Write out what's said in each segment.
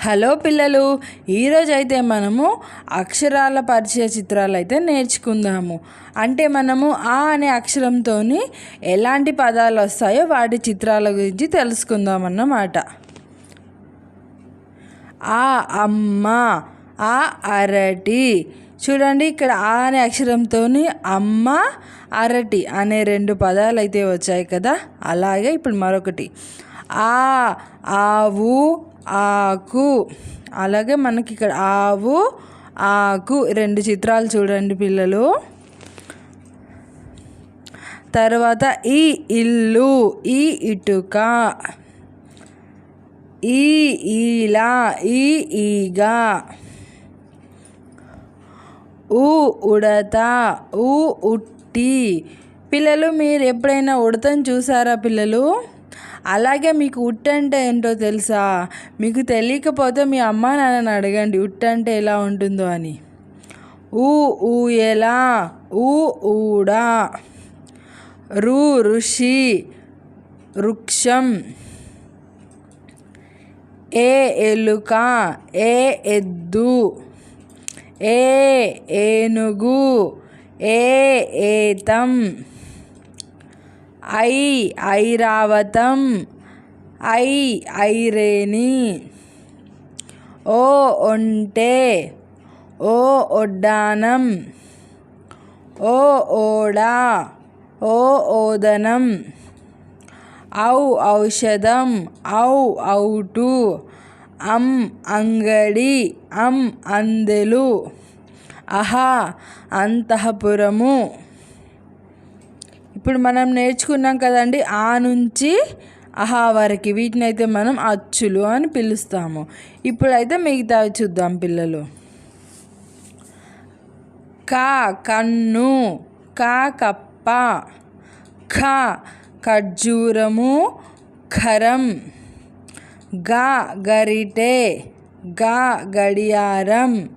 Hello పిల్లలు, ఈరోజు అయితే మనము అక్షరాల పరిచయ చిత్రాలు అయితే నేర్చుకుందాము. అంటే మనము ఆ అనే అక్షరంతో ఎలాంటి పదాలు వస్తాయో వాటి చిత్రాల గురించి తెలుసుకుందాం అన్నమాట. ఆ అమ్మ, ఆ అరటి. చూడండి, ఇక్కడ ఆ అనే అక్షరంతో అమ్మ, అరటి అనే రెండు పదాలు అయితే వచ్చాయి కదా. అలాగే ఇప్పుడు మరొకటి ఆవు, ఆకు. అలాగే మనకి ఇక్కడ ఆవు, ఆకు రెండు చిత్రాలు చూడండి పిల్లలు. తర్వాత ఈ ఇల్లు, ఈ ఇటుక. ఈ ఈల, ఈ ఈగ. ఉడత, ఉట్టి. పిల్లలు, మీరు ఎప్పుడైనా ఉడతను చూసారా పిల్లలు? అలాగే మీకు ఉట్ట అంటే ఏంటో తెలుసా? మీకు తెలియకపోతే మీ అమ్మ నాన్నని అడగండి ఉట్ట అంటే ఎలా ఉంటుందో అని. ఊయల, ఊడ. ఋషి, వృక్షం. ఎలుక, ఎద్దు. ఏనుగు, ఏతం. ఐరావతం, ఐరేని. ఒంటె, ఒడ్డానం. ఓడ, ఓదనం. ఔషధం, అవుటు. అంగడి, అందెలు. అంతఃపురము. ఇప్పుడు మనం నేర్చుకున్నాం కదండి, ఆ నుంచి అహా వరకు. వీటిని అయితే మనం అచ్చులు అని పిలుస్తాము. ఇప్పుడైతే మిగతావి చూద్దాం పిల్లలు. కన్ను, కప్ప. ఖర్జూరము, ఖరం. గరిటె, గడియారం.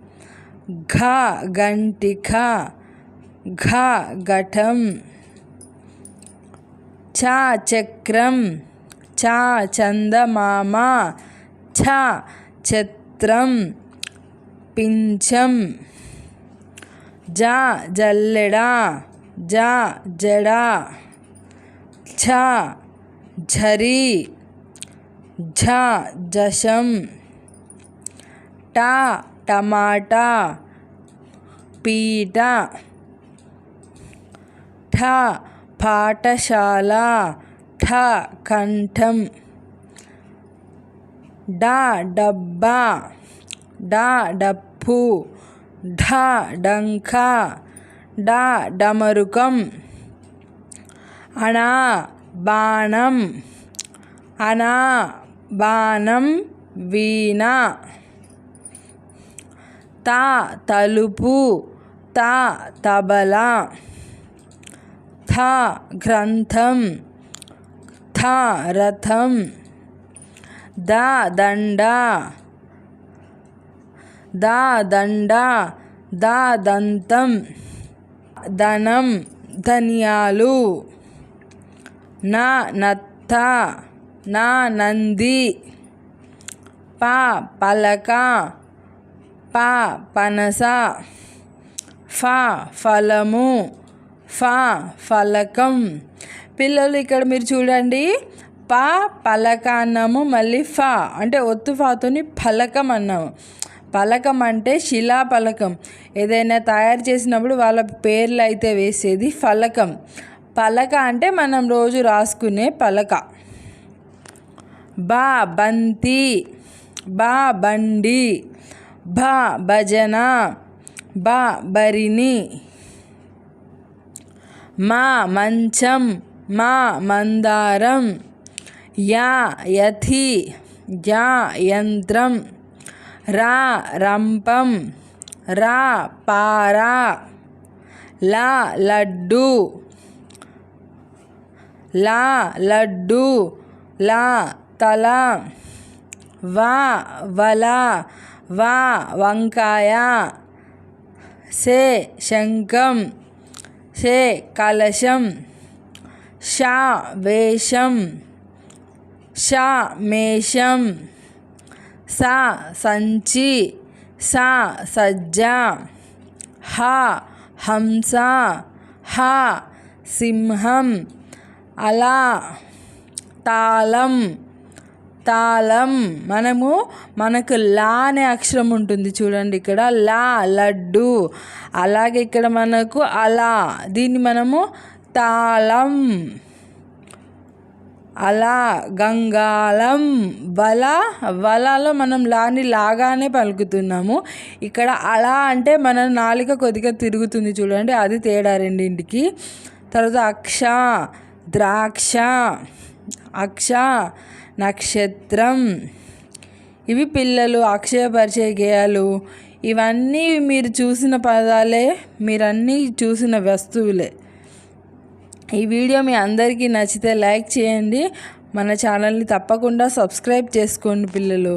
గంటిక, ఘటం. చక్రం, చందమామ. ఛత్రం, పింఛం. జల్లెడ, జడ. ఝరి, జశం. టమాటా, పీట. పాఠశాల, కంఠం. డబ్బా, డప్పు. డంక, డమరుకం. బాణం, బాణం. వీణ. తలుపు, తబల. గ్రంథం, రథం. దండ, దంతం. ధనం, ధనియాలు. నత్త, నంది. పలక, పనస. ఫలము, ఫలకం. పిల్లలు, ఇక్కడ మీరు చూడండి, పలక అన్నాము, మళ్ళీ అంటే ఒత్తు ఫాతోని ఫలకం అన్నాము. పలకం అంటే శిలా పలకం. ఏదైనా తయారు చేసినప్పుడు వాళ్ళ పేర్లు అయితే వేసేది ఫలకం. పలక అంటే మనం రోజు రాసుకునే పలక. బంతి, బండి. భజన, బరిని. మంచం, మందారం. యథి, యంత్రం. రంపం, పార. లడ్డు, తల. వల, వంకాయ. శంఖం, కలశం. వేషం, మేషం. స సంచి, స సజ్జ, హ హంస, హ సింహం, అలా తాళం, తాళం. మనకు లా అనే అక్షరం ఉంటుంది చూడండి, ఇక్కడ లా లడ్డు. అలాగే ఇక్కడ మనకు అలా, దీన్ని మనము తాళం. అలా గంగాళం, వలలో మనం లాని లాగానే పలుకుతున్నాము. ఇక్కడ అలా అంటే మన నాలుక కొద్దిగా తిరుగుతుంది చూడండి, అది తేడా రెండింటికి. తర్వాత అక్ష ద్రాక్ష, అక్ష నక్షత్రం. ఇవి పిల్లలు అక్షయ పరిచయ గేయాలు. ఇవన్నీ మీరు చూసిన పదాలే, మీరన్నీ చూసిన వస్తువులే. ఈ వీడియో మీ అందరికీ నచ్చితే లైక్ చేయండి. మన ఛానల్ని తప్పకుండా సబ్స్క్రైబ్ చేసుకోండి పిల్లలు.